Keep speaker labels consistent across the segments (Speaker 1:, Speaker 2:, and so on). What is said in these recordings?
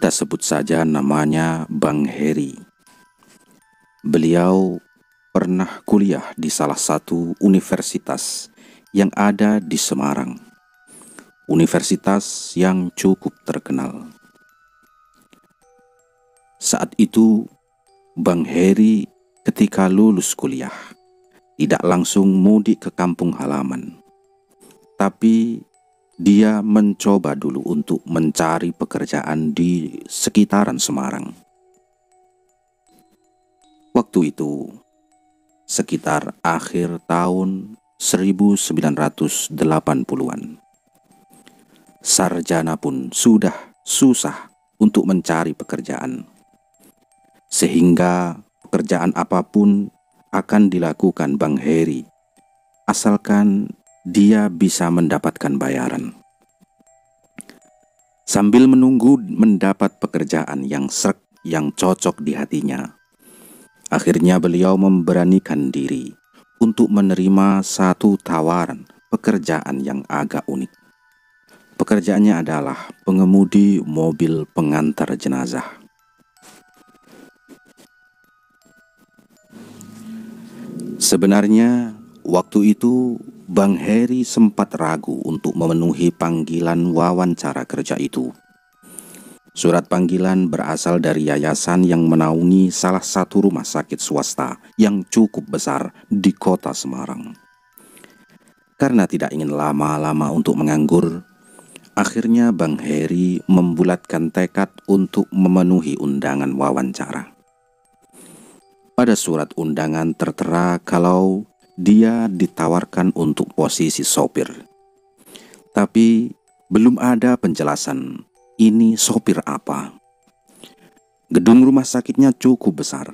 Speaker 1: Kita sebut saja namanya Bang Heri. Beliau pernah kuliah di salah satu universitas yang ada di Semarang. Universitas yang cukup terkenal. Saat itu, Bang Heri ketika lulus kuliah tidak langsung mudik ke kampung halaman, tapi dia mencoba dulu untuk mencari pekerjaan di sekitaran Semarang. Waktu itu, sekitar akhir tahun 1980-an. Sarjana pun sudah susah untuk mencari pekerjaan. Sehingga pekerjaan apapun akan dilakukan Bang Heri, asalkan dia bisa mendapatkan bayaran. Sambil menunggu mendapat pekerjaan yang cocok di hatinya, akhirnya beliau memberanikan diri untuk menerima satu tawaran pekerjaan yang agak unik. Pekerjaannya adalah pengemudi mobil pengantar jenazah. Sebenarnya, waktu itu Bang Heri sempat ragu untuk memenuhi panggilan wawancara kerja itu. Surat panggilan berasal dari yayasan yang menaungi salah satu rumah sakit swasta yang cukup besar di kota Semarang. Karena tidak ingin lama-lama untuk menganggur, akhirnya Bang Heri membulatkan tekad untuk memenuhi undangan wawancara. Pada surat undangan tertera kalau dia ditawarkan untuk posisi sopir. Tapi belum ada penjelasan ini sopir apa. Gedung rumah sakitnya cukup besar.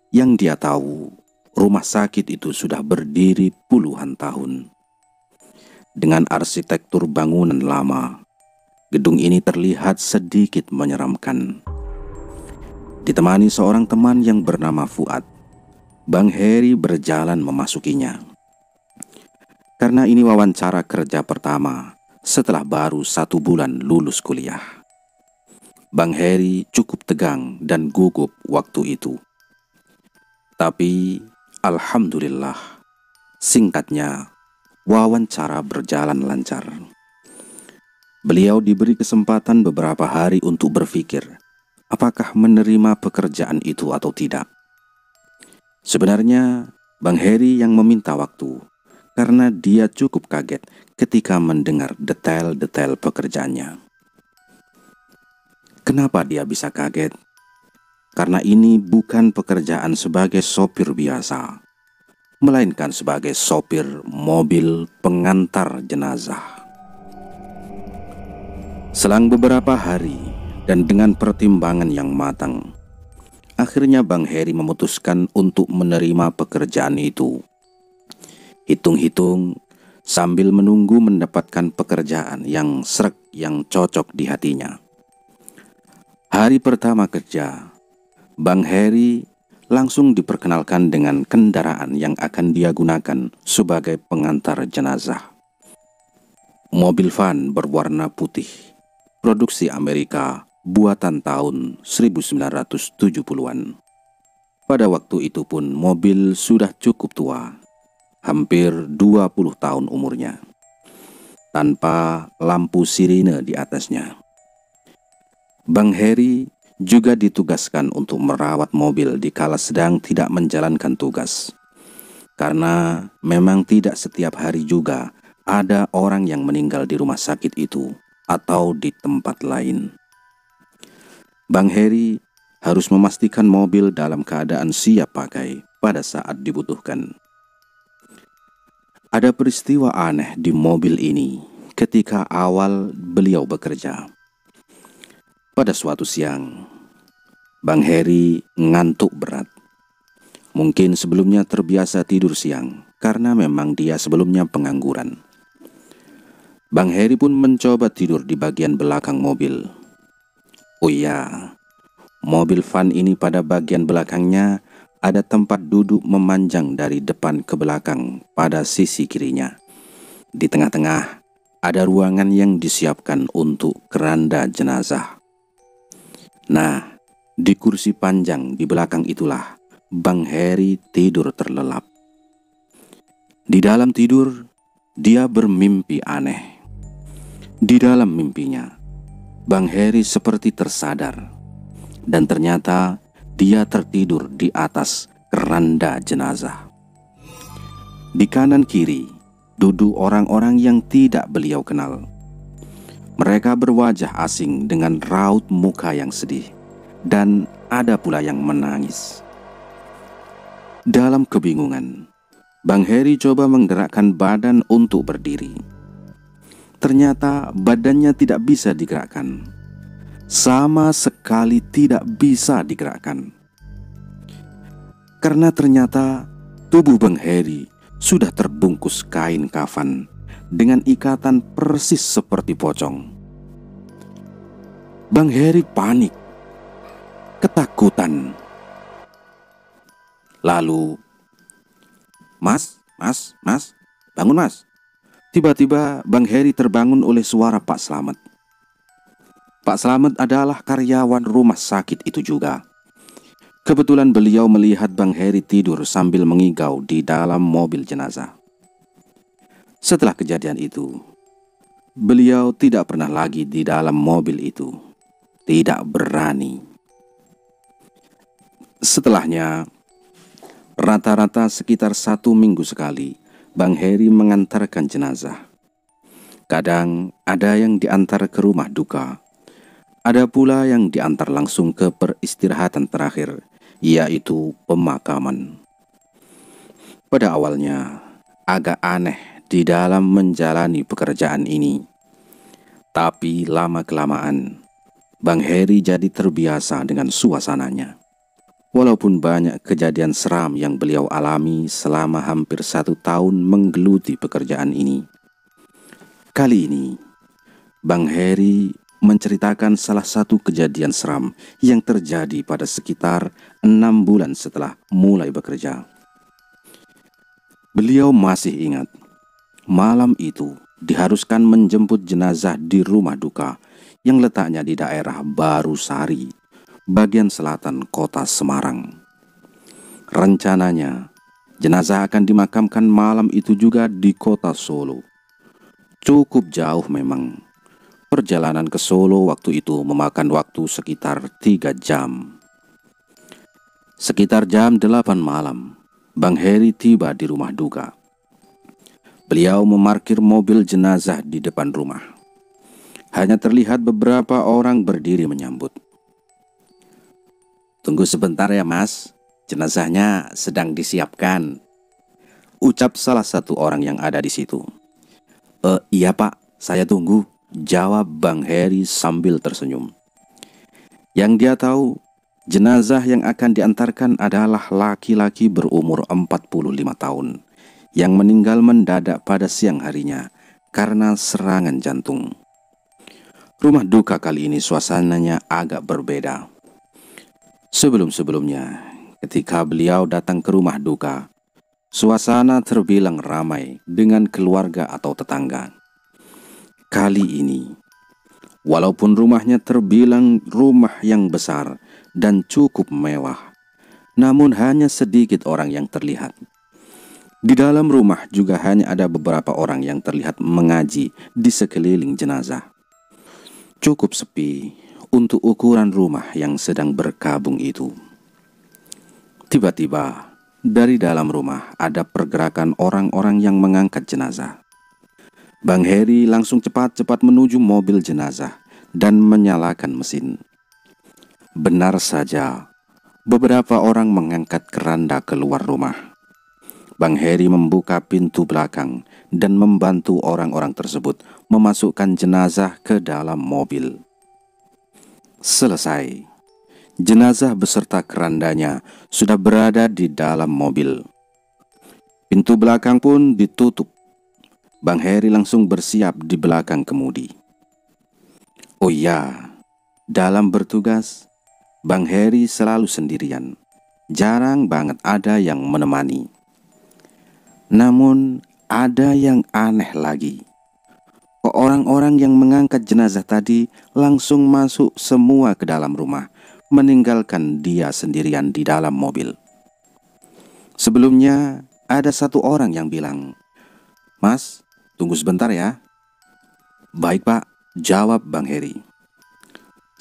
Speaker 1: Yang dia tahu, rumah sakit itu sudah berdiri puluhan tahun. Dengan arsitektur bangunan lama, gedung ini terlihat sedikit menyeramkan. Ditemani seorang teman yang bernama Fuad, Bang Heri berjalan memasukinya. Karena ini wawancara kerja pertama setelah baru 1 bulan lulus kuliah. Bang Heri cukup tegang dan gugup waktu itu. Tapi alhamdulillah, singkatnya wawancara berjalan lancar. Beliau diberi kesempatan beberapa hari untuk berpikir apakah menerima pekerjaan itu atau tidak. Sebenarnya Bang Heri yang meminta waktu karena dia cukup kaget ketika mendengar detail-detail pekerjaannya. Kenapa dia bisa kaget? Karena ini bukan pekerjaan sebagai sopir biasa, melainkan sebagai sopir mobil pengantar jenazah. Selang beberapa hari dan dengan pertimbangan yang matang, akhirnya Bang Heri memutuskan untuk menerima pekerjaan itu. Hitung-hitung sambil menunggu mendapatkan pekerjaan yang cocok di hatinya. Hari pertama kerja, Bang Heri langsung diperkenalkan dengan kendaraan yang akan dia gunakan sebagai pengantar jenazah. Mobil van berwarna putih, produksi Amerika, buatan tahun 1970-an. Pada waktu itu pun mobil sudah cukup tua, hampir 20 tahun umurnya, tanpa lampu sirine di atasnya. Bang Heri juga ditugaskan untuk merawat mobil dikala sedang tidak menjalankan tugas, karena memang tidak setiap hari juga ada orang yang meninggal di rumah sakit itu atau di tempat lain. Bang Heri harus memastikan mobil dalam keadaan siap pakai pada saat dibutuhkan. Ada peristiwa aneh di mobil ini ketika awal beliau bekerja. Pada suatu siang, Bang Heri ngantuk berat. Mungkin sebelumnya terbiasa tidur siang karena memang dia sebelumnya pengangguran. Bang Heri pun mencoba tidur di bagian belakang mobil. Oh iya, mobil van ini pada bagian belakangnya ada tempat duduk memanjang dari depan ke belakang pada sisi kirinya. Di tengah-tengah ada ruangan yang disiapkan untuk keranda jenazah. Nah, di kursi panjang di belakang itulah Bang Heri tidur terlelap. Di dalam tidur, dia bermimpi aneh. Di dalam mimpinya, Bang Heri seperti tersadar, dan ternyata dia tertidur di atas keranda jenazah. Di kanan kiri duduk orang-orang yang tidak beliau kenal. Mereka berwajah asing dengan raut muka yang sedih, dan ada pula yang menangis. Dalam kebingungan, Bang Heri coba menggerakkan badan untuk berdiri. Ternyata badannya tidak bisa digerakkan. Sama sekali tidak bisa digerakkan. Karena ternyata tubuh Bang Heri sudah terbungkus kain kafan dengan ikatan persis seperti pocong. Bang Heri panik, ketakutan. Lalu, Mas, bangun mas. Tiba-tiba Bang Heri terbangun oleh suara Pak Slamet. Pak Slamet adalah karyawan rumah sakit itu juga. Kebetulan beliau melihat Bang Heri tidur sambil mengigau di dalam mobil jenazah. Setelah kejadian itu, beliau tidak pernah lagi di dalam mobil itu. Tidak berani. Setelahnya, rata-rata sekitar 1 minggu sekali, Bang Heri mengantarkan jenazah. Kadang ada yang diantar ke rumah duka. Ada pula yang diantar langsung ke peristirahatan terakhir, yaitu pemakaman. Pada awalnya, agak aneh di dalam menjalani pekerjaan ini. Tapi lama-kelamaan, Bang Heri jadi terbiasa dengan suasananya. Walaupun banyak kejadian seram yang beliau alami selama hampir 1 tahun menggeluti pekerjaan ini. Kali ini, Bang Heri menceritakan salah satu kejadian seram yang terjadi pada sekitar 6 bulan setelah mulai bekerja. Beliau masih ingat, malam itu diharuskan menjemput jenazah di rumah duka yang letaknya di daerah Barusari, bagian selatan kota Semarang. Rencananya, jenazah akan dimakamkan malam itu juga di kota Solo. Cukup jauh memang. Perjalanan ke Solo waktu itu memakan waktu sekitar 3 jam. Sekitar jam 8 malam, Bang Heri tiba di rumah duka. Beliau memarkir mobil jenazah di depan rumah. Hanya terlihat beberapa orang berdiri menyambut. "Tunggu sebentar ya mas, jenazahnya sedang disiapkan," ucap salah satu orang yang ada di situ. Iya pak, saya tunggu," jawab Bang Heri sambil tersenyum. Yang dia tahu, jenazah yang akan diantarkan adalah laki-laki berumur 45 tahun yang meninggal mendadak pada siang harinya karena serangan jantung. Rumah duka kali ini suasananya agak berbeda. Sebelum-sebelumnya, ketika beliau datang ke rumah duka, suasana terbilang ramai dengan keluarga atau tetangga. Kali ini, walaupun rumahnya terbilang rumah yang besar dan cukup mewah, namun hanya sedikit orang yang terlihat. Di dalam rumah juga hanya ada beberapa orang yang terlihat mengaji di sekeliling jenazah. Cukup sepi untuk ukuran rumah yang sedang berkabung itu. Tiba-tiba, dari dalam rumah ada pergerakan orang-orang yang mengangkat jenazah. Bang Heri langsung cepat-cepat menuju mobil jenazah dan menyalakan mesin. Benar saja, beberapa orang mengangkat keranda keluar rumah. Bang Heri membuka pintu belakang dan membantu orang-orang tersebut memasukkan jenazah ke dalam mobil. Selesai, jenazah beserta kerandanya sudah berada di dalam mobil. Pintu belakang pun ditutup. Bang Heri langsung bersiap di belakang kemudi. Oh iya, dalam bertugas, Bang Heri selalu sendirian. Jarang banget ada yang menemani. Namun ada yang aneh lagi. Orang-orang yang mengangkat jenazah tadi langsung masuk semua ke dalam rumah meninggalkan dia sendirian di dalam mobil. Sebelumnya ada satu orang yang bilang, "Mas, tunggu sebentar ya." "Baik Pak," jawab Bang Heri.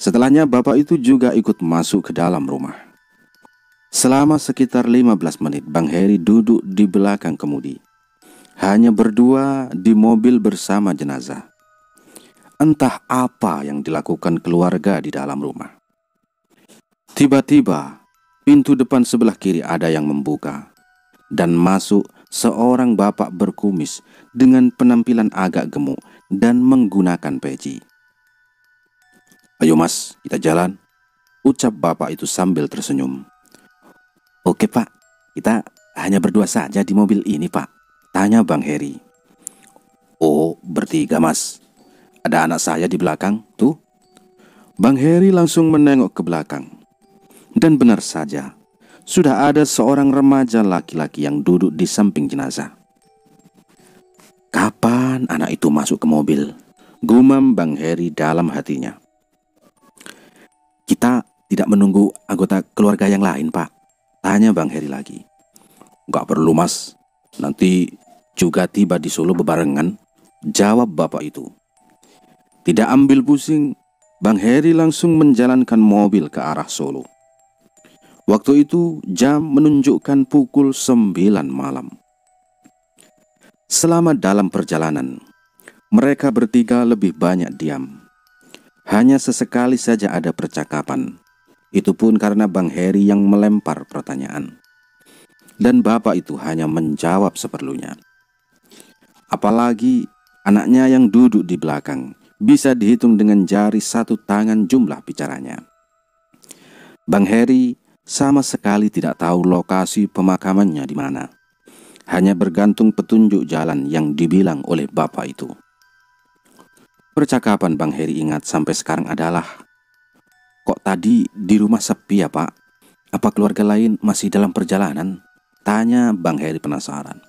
Speaker 1: Setelahnya bapak itu juga ikut masuk ke dalam rumah. Selama sekitar 15 menit Bang Heri duduk di belakang kemudi, hanya berdua di mobil bersama jenazah. Entah apa yang dilakukan keluarga di dalam rumah. Tiba-tiba pintu depan sebelah kiri ada yang membuka, dan masuk seorang bapak berkumis dengan penampilan agak gemuk dan menggunakan peci. "Ayo Mas, kita jalan," ucap bapak itu sambil tersenyum. "Oke Pak, kita hanya berdua saja di mobil ini Pak," tanya Bang Heri. "Oh, bertiga Mas. Ada anak saya di belakang, tuh." Bang Heri langsung menengok ke belakang. Dan benar saja, sudah ada seorang remaja laki-laki yang duduk di samping jenazah. "Kapan anak itu masuk ke mobil?" gumam Bang Heri dalam hatinya. "Kita tidak menunggu anggota keluarga yang lain Pak?" tanya Bang Heri lagi. "Gak perlu Mas, nanti juga tiba di Solo bebarengan," jawab bapak itu. Tidak ambil pusing, Bang Heri langsung menjalankan mobil ke arah Solo. Waktu itu jam menunjukkan pukul 9 malam. Selama dalam perjalanan, mereka bertiga lebih banyak diam. Hanya sesekali saja ada percakapan. Itu pun karena Bang Heri yang melempar pertanyaan, dan bapak itu hanya menjawab seperlunya. Apalagi anaknya yang duduk di belakang bisa dihitung dengan jari satu tangan jumlah bicaranya. Bang Heri sama sekali tidak tahu lokasi pemakamannya di mana. Hanya bergantung petunjuk jalan yang dibilang oleh bapak itu. Percakapan Bang Heri ingat sampai sekarang adalah, "Kok tadi di rumah sepi ya Pak? Apa keluarga lain masih dalam perjalanan?" tanya Bang Heri penasaran.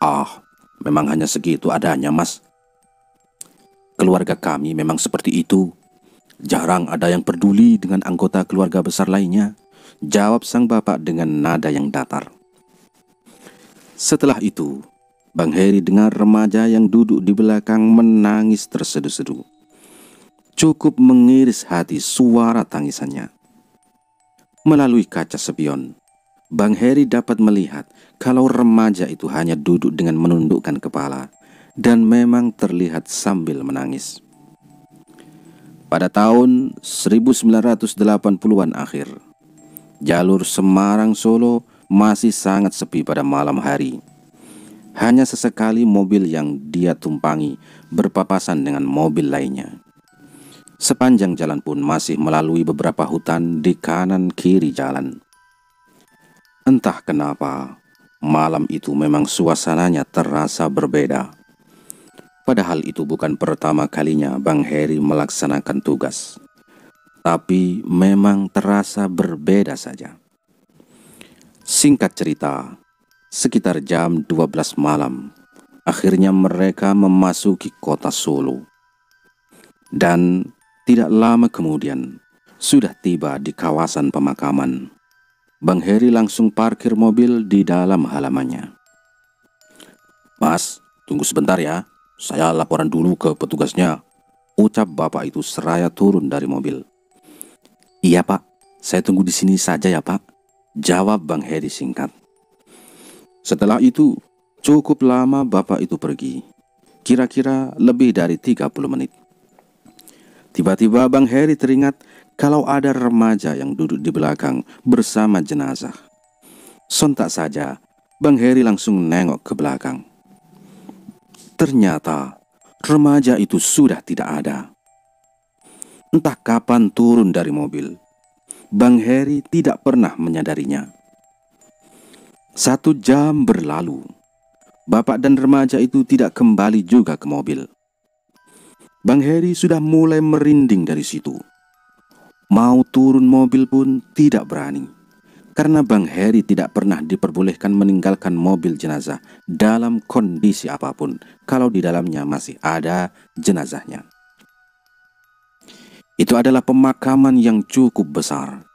Speaker 1: "Ah, memang hanya segitu adanya Mas. Keluarga kami memang seperti itu. Jarang ada yang peduli dengan anggota keluarga besar lainnya," jawab sang bapak dengan nada yang datar. Setelah itu, Bang Heri dengar remaja yang duduk di belakang menangis terseduh-seduh. Cukup mengiris hati suara tangisannya. Melalui kaca spion, Bang Heri dapat melihat kalau remaja itu hanya duduk dengan menundukkan kepala dan memang terlihat sambil menangis. Pada tahun 1980-an akhir, jalur Semarang-Solo masih sangat sepi pada malam hari. Hanya sesekali mobil yang dia tumpangi berpapasan dengan mobil lainnya. Sepanjang jalan pun masih melalui beberapa hutan di kanan kiri jalan. Entah kenapa, malam itu memang suasananya terasa berbeda. Padahal itu bukan pertama kalinya Bang Heri melaksanakan tugas. Tapi memang terasa berbeda saja. Singkat cerita, sekitar jam 12 malam, akhirnya mereka memasuki kota Solo. Dan tidak lama kemudian, sudah tiba di kawasan pemakaman. Bang Heri langsung parkir mobil di dalam halamannya. "Mas, tunggu sebentar ya. Saya laporan dulu ke petugasnya," ucap bapak itu seraya turun dari mobil. "Iya Pak, saya tunggu di sini saja ya Pak," jawab Bang Heri singkat. Setelah itu, cukup lama bapak itu pergi. Kira-kira lebih dari 30 menit. Tiba-tiba Bang Heri teringat kalau ada remaja yang duduk di belakang bersama jenazah. Sontak saja, Bang Heri langsung nengok ke belakang. Ternyata remaja itu sudah tidak ada. Entah kapan turun dari mobil, Bang Heri tidak pernah menyadarinya. 1 jam berlalu, bapak dan remaja itu tidak kembali juga ke mobil. Bang Heri sudah mulai merinding dari situ. Mau turun mobil pun tidak berani, karena Bang Heri tidak pernah diperbolehkan meninggalkan mobil jenazah dalam kondisi apapun kalau di dalamnya masih ada jenazahnya. Itu adalah pemakaman yang cukup besar,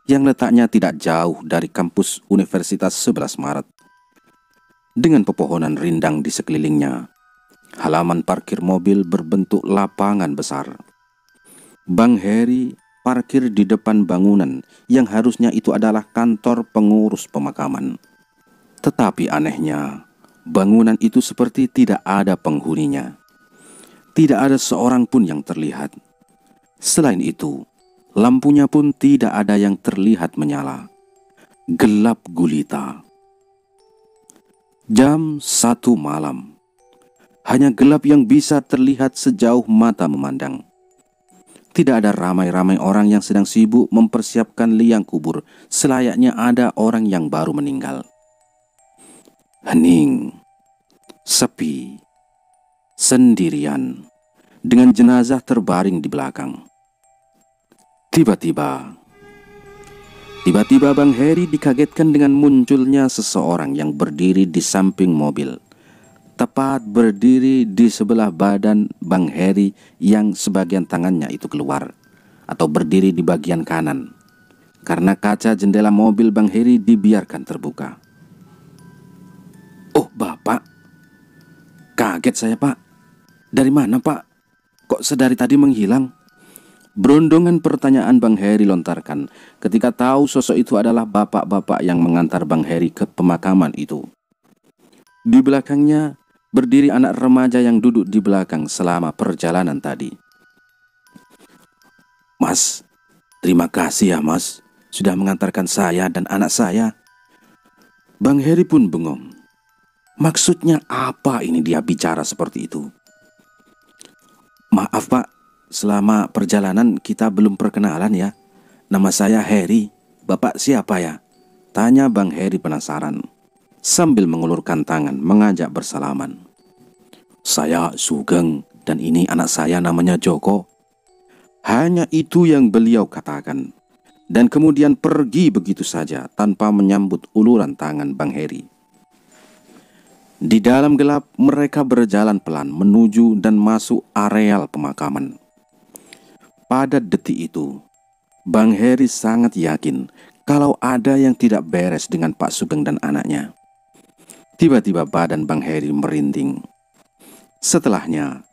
Speaker 1: yang letaknya tidak jauh dari kampus Universitas 11 Maret. Dengan pepohonan rindang di sekelilingnya, halaman parkir mobil berbentuk lapangan besar. Bang Heri parkir di depan bangunan yang harusnya itu adalah kantor pengurus pemakaman. Tetapi anehnya, bangunan itu seperti tidak ada penghuninya. Tidak ada seorang pun yang terlihat. Selain itu, lampunya pun tidak ada yang terlihat menyala. Gelap gulita. Jam 1 malam. Hanya gelap yang bisa terlihat sejauh mata memandang. Tidak ada ramai-ramai orang yang sedang sibuk mempersiapkan liang kubur selayaknya ada orang yang baru meninggal. Hening, sepi, sendirian, dengan jenazah terbaring di belakang. Tiba-tiba Bang Heri dikagetkan dengan munculnya seseorang yang berdiri di samping mobil. Tepat berdiri di sebelah badan Bang Heri yang sebagian tangannya itu keluar, atau berdiri di bagian kanan, karena kaca jendela mobil Bang Heri dibiarkan terbuka. "Oh, Bapak." "Kaget saya, Pak. Dari mana, Pak? Kok sedari tadi menghilang?" Berondongan pertanyaan Bang Heri lontarkan ketika tahu sosok itu adalah bapak-bapak yang mengantar Bang Heri ke pemakaman itu. Di belakangnya berdiri anak remaja yang duduk di belakang selama perjalanan tadi. "Mas, terima kasih ya Mas, sudah mengantarkan saya dan anak saya." Bang Heri pun bengong. Maksudnya apa ini dia bicara seperti itu? "Maaf Pak, selama perjalanan kita belum perkenalan ya. Nama saya Heri, Bapak siapa ya?" tanya Bang Heri penasaran, sambil mengulurkan tangan mengajak bersalaman. "Saya Sugeng dan ini anak saya namanya Joko." Hanya itu yang beliau katakan, dan kemudian pergi begitu saja tanpa menyambut uluran tangan Bang Heri. Di dalam gelap mereka berjalan pelan menuju dan masuk areal pemakaman. Pada detik itu, Bang Heri sangat yakin kalau ada yang tidak beres dengan Pak Sugeng dan anaknya. Tiba-tiba badan Bang Heri merinding. Setelahnya,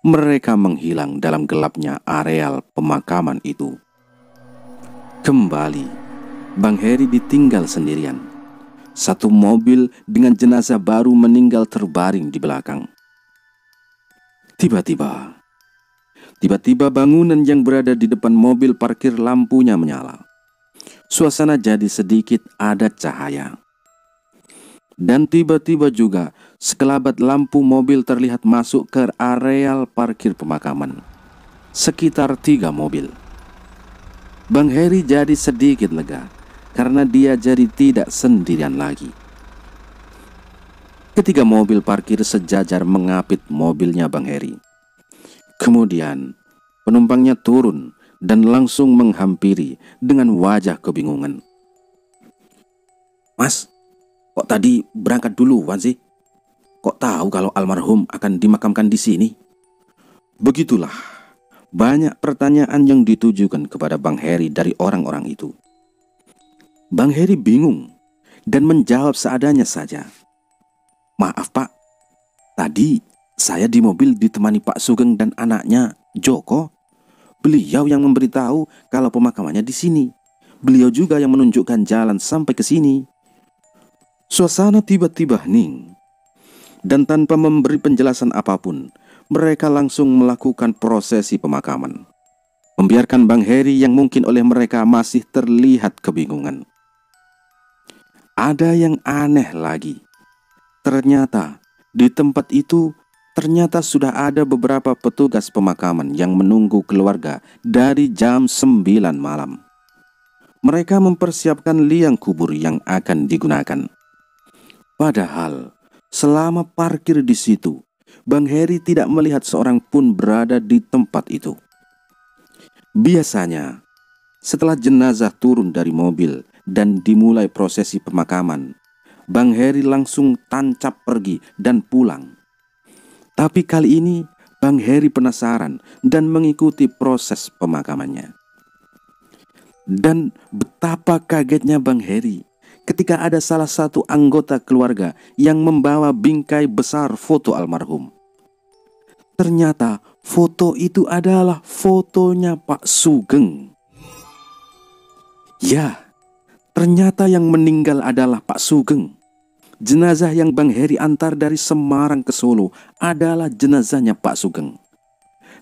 Speaker 1: mereka menghilang dalam gelapnya areal pemakaman itu. Kembali, Bang Heri ditinggal sendirian. Satu mobil dengan jenazah baru meninggal terbaring di belakang. Tiba-tiba bangunan yang berada di depan mobil parkir lampunya menyala. Suasana jadi sedikit ada cahaya. Dan tiba-tiba juga sekelabat lampu mobil terlihat masuk ke areal parkir pemakaman. Sekitar 3 mobil. Bang Heri jadi sedikit lega karena dia jadi tidak sendirian lagi. Ketiga mobil parkir sejajar mengapit mobilnya Bang Heri. Kemudian penumpangnya turun dan langsung menghampiri dengan wajah kebingungan. "Mas, kok tadi berangkat duluan sih? Kok tahu kalau almarhum akan dimakamkan di sini?" Begitulah banyak pertanyaan yang ditujukan kepada Bang Heri dari orang-orang itu. Bang Heri bingung dan menjawab seadanya saja. "Maaf Pak, tadi saya di mobil ditemani Pak Sugeng dan anaknya Joko. Beliau yang memberitahu kalau pemakamannya di sini. Beliau juga yang menunjukkan jalan sampai ke sini." Suasana tiba-tiba hening, dan tanpa memberi penjelasan apapun, mereka langsung melakukan prosesi pemakaman, membiarkan Bang Heri yang mungkin oleh mereka masih terlihat kebingungan. Ada yang aneh lagi. Ternyata di tempat itu sudah ada beberapa petugas pemakaman yang menunggu keluarga dari jam 9 malam. Mereka mempersiapkan liang kubur yang akan digunakan. Padahal selama parkir di situ, Bang Heri tidak melihat seorang pun berada di tempat itu. Biasanya, setelah jenazah turun dari mobil dan dimulai prosesi pemakaman, Bang Heri langsung tancap pergi dan pulang. Tapi kali ini Bang Heri penasaran dan mengikuti proses pemakamannya. Dan betapa kagetnya Bang Heri ketika ada salah satu anggota keluarga yang membawa bingkai besar foto almarhum. Ternyata foto itu adalah fotonya Pak Sugeng. Ya, ternyata yang meninggal adalah Pak Sugeng. Jenazah yang Bang Heri antar dari Semarang ke Solo adalah jenazahnya Pak Sugeng.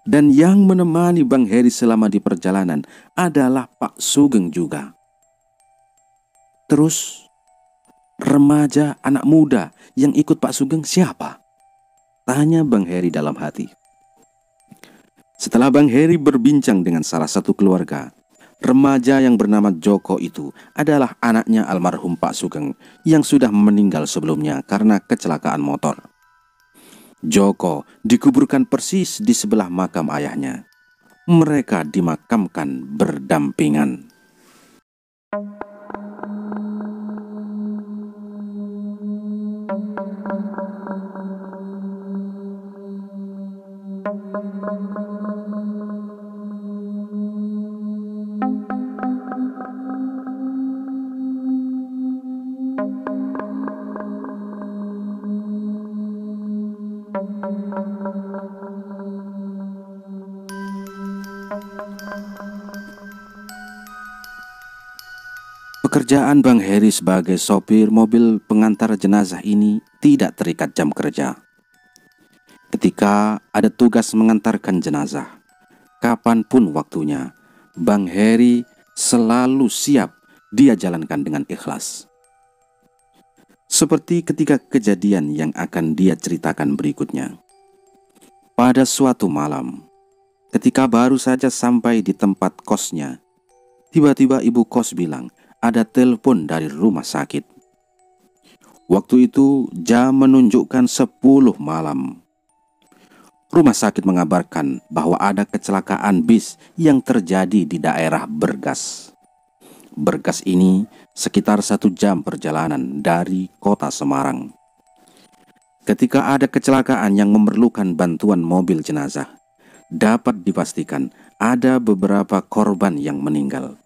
Speaker 1: Dan yang menemani Bang Heri selama di perjalanan adalah Pak Sugeng juga. Terus, remaja anak muda yang ikut Pak Sugeng siapa? Tanya Bang Heri dalam hati. Setelah Bang Heri berbincang dengan salah satu keluarga, remaja yang bernama Joko itu adalah anaknya almarhum Pak Sugeng yang sudah meninggal sebelumnya karena kecelakaan motor. Joko dikuburkan persis di sebelah makam ayahnya. Mereka dimakamkan berdampingan. Pekerjaan Bang Heri sebagai sopir mobil pengantar jenazah ini tidak terikat jam kerja. Ketika ada tugas mengantarkan jenazah, kapanpun waktunya, Bang Heri selalu siap dia jalankan dengan ikhlas. Seperti ketika kejadian yang akan dia ceritakan berikutnya. Pada suatu malam, ketika baru saja sampai di tempat kosnya, tiba-tiba ibu kos bilang, ada telepon dari rumah sakit. Waktu itu jam menunjukkan 10 malam. Rumah sakit mengabarkan bahwa ada kecelakaan bis yang terjadi di daerah Bergas. Bergas ini sekitar 1 jam perjalanan dari kota Semarang. Ketika ada kecelakaan yang memerlukan bantuan mobil jenazah, dapat dipastikan ada beberapa korban yang meninggal.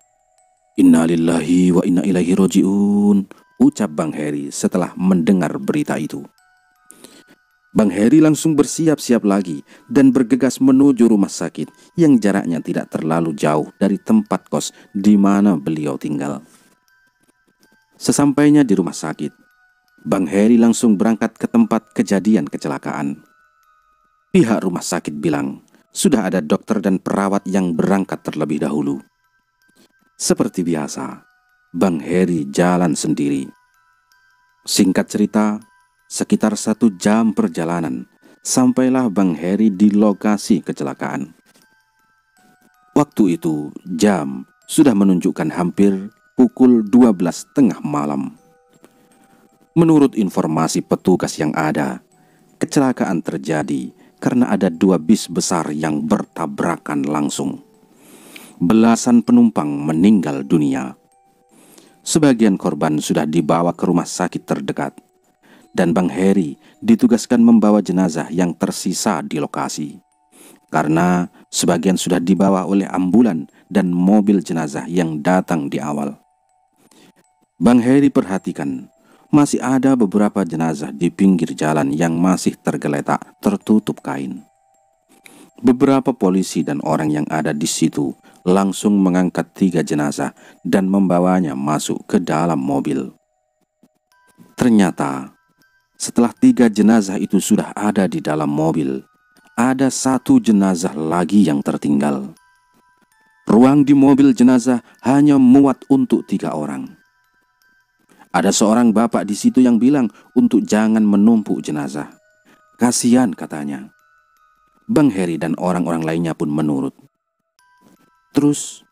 Speaker 1: Innalillahi wa inna ilaihi roji'un, ucap Bang Heri setelah mendengar berita itu. Bang Heri langsung bersiap-siap lagi dan bergegas menuju rumah sakit yang jaraknya tidak terlalu jauh dari tempat kos di mana beliau tinggal. Sesampainya di rumah sakit, Bang Heri langsung berangkat ke tempat kejadian kecelakaan. Pihak rumah sakit bilang, sudah ada dokter dan perawat yang berangkat terlebih dahulu. Seperti biasa, Bang Heri jalan sendiri. Singkat cerita, sekitar 1 jam perjalanan, sampailah Bang Heri di lokasi kecelakaan. Waktu itu, jam sudah menunjukkan hampir pukul 12.30 malam. Menurut informasi petugas yang ada, kecelakaan terjadi karena ada 2 bis besar yang bertabrakan langsung. Belasan penumpang meninggal dunia. Sebagian korban sudah dibawa ke rumah sakit terdekat, dan Bang Heri ditugaskan membawa jenazah yang tersisa di lokasi, karena sebagian sudah dibawa oleh ambulan dan mobil jenazah yang datang di awal. Bang Heri perhatikan, masih ada beberapa jenazah di pinggir jalan yang masih tergeletak tertutup kain. Beberapa polisi dan orang yang ada di situ langsung mengangkat 3 jenazah dan membawanya masuk ke dalam mobil. Ternyata, setelah 3 jenazah itu sudah ada di dalam mobil, ada 1 jenazah lagi yang tertinggal. Ruang di mobil jenazah hanya muat untuk 3 orang. Ada seorang bapak di situ yang bilang untuk jangan menumpuk jenazah. Kasihan katanya. Bang Heri dan orang-orang lainnya pun menurut. Terus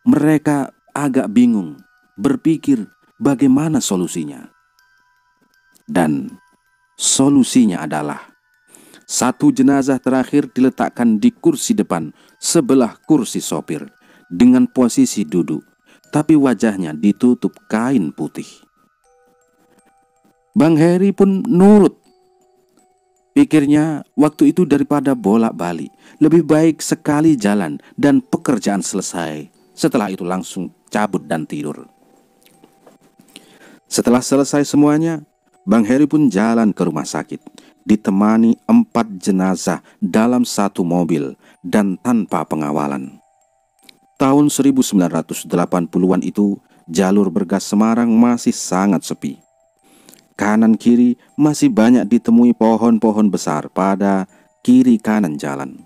Speaker 1: mereka agak bingung, berpikir bagaimana solusinya. Dan solusinya adalah 1 jenazah terakhir diletakkan di kursi depan sebelah kursi sopir dengan posisi duduk, tapi wajahnya ditutup kain putih. Bang Heri pun nurut. Pikirnya waktu itu daripada bolak-balik, lebih baik sekali jalan dan pekerjaan selesai. Setelah itu langsung cabut dan tidur. Setelah selesai semuanya, Bang Heri pun jalan ke rumah sakit, ditemani 4 jenazah dalam satu mobil dan tanpa pengawalan. Tahun 1980-an itu, jalur Bergas Semarang masih sangat sepi. Kanan kiri masih banyak ditemui pohon-pohon besar pada kiri kanan jalan.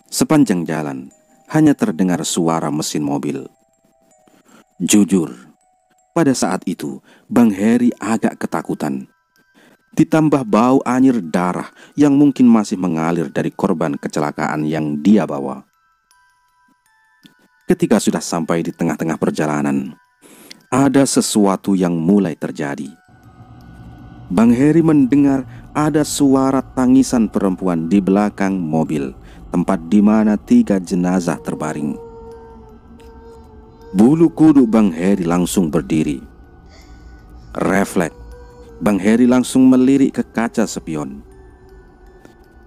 Speaker 1: Sepanjang jalan hanya terdengar suara mesin mobil. Jujur, pada saat itu Bang Heri agak ketakutan. Ditambah bau anyir darah yang mungkin masih mengalir dari korban kecelakaan yang dia bawa. Ketika sudah sampai di tengah-tengah perjalanan, ada sesuatu yang mulai terjadi. Bang Heri mendengar ada suara tangisan perempuan di belakang mobil, tempat di mana 3 jenazah terbaring. Bulu kuduk Bang Heri langsung berdiri. Refleks, Bang Heri langsung melirik ke kaca spion.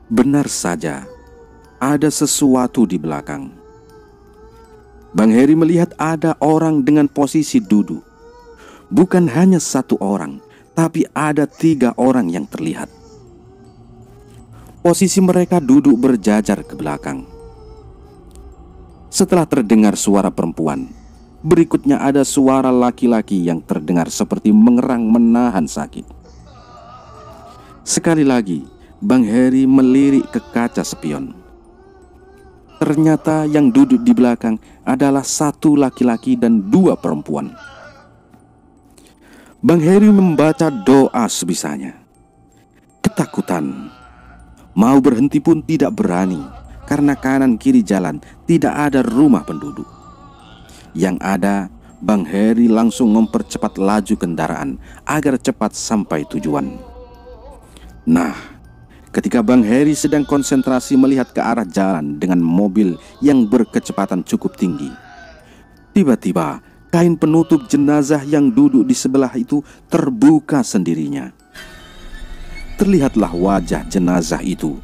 Speaker 1: Benar saja, ada sesuatu di belakang. Bang Heri melihat ada orang dengan posisi duduk. Bukan hanya 1 orang, tapi ada 3 orang yang terlihat. Posisi mereka duduk berjajar ke belakang. Setelah terdengar suara perempuan, berikutnya ada suara laki-laki yang terdengar seperti mengerang menahan sakit. Sekali lagi, Bang Heri melirik ke kaca spion. Ternyata yang duduk di belakang adalah 1 laki-laki dan 2 perempuan. Bang Heri membaca doa sebisanya. Ketakutan. Mau berhenti pun tidak berani, karena kanan kiri jalan tidak ada rumah penduduk. Yang ada, Bang Heri langsung mempercepat laju kendaraan agar cepat sampai tujuan. Nah, ketika Bang Heri sedang konsentrasi melihat ke arah jalan dengan mobil yang berkecepatan cukup tinggi, tiba-tiba kain penutup jenazah yang duduk di sebelah itu terbuka sendirinya. Terlihatlah wajah jenazah itu,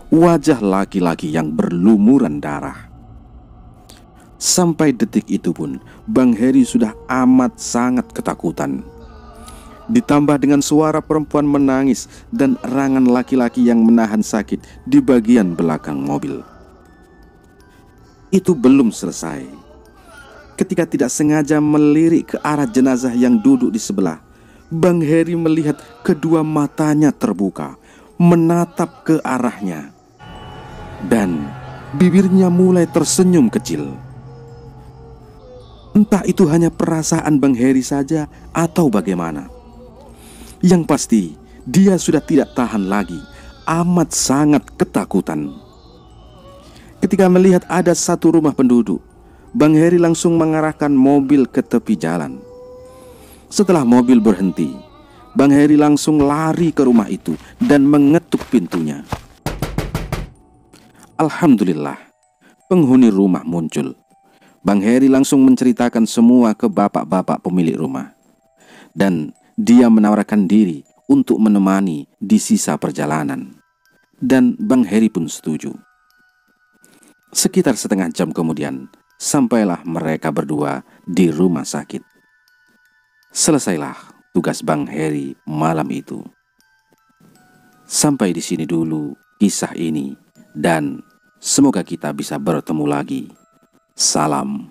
Speaker 1: wajah laki-laki yang berlumuran darah. Sampai detik itu pun Bang Heri sudah amat sangat ketakutan. Ditambah dengan suara perempuan menangis dan erangan laki-laki yang menahan sakit di bagian belakang mobil. Itu belum selesai. Ketika tidak sengaja melirik ke arah jenazah yang duduk di sebelah, Bang Heri melihat kedua matanya terbuka, menatap ke arahnya. Dan bibirnya mulai tersenyum kecil. Entah itu hanya perasaan Bang Heri saja atau bagaimana. Yang pasti, dia sudah tidak tahan lagi, amat sangat ketakutan. Ketika melihat ada 1 rumah penduduk, Bang Heri langsung mengarahkan mobil ke tepi jalan. Setelah mobil berhenti, Bang Heri langsung lari ke rumah itu dan mengetuk pintunya. Alhamdulillah, penghuni rumah muncul. Bang Heri langsung menceritakan semua ke bapak-bapak pemilik rumah. Dan dia menawarkan diri untuk menemani di sisa perjalanan. Dan Bang Heri pun setuju. Sekitar setengah jam kemudian, sampailah mereka berdua di rumah sakit. Selesailah tugas Bang Heri malam itu. Sampai di sini dulu kisah ini, dan semoga kita bisa bertemu lagi. Salam.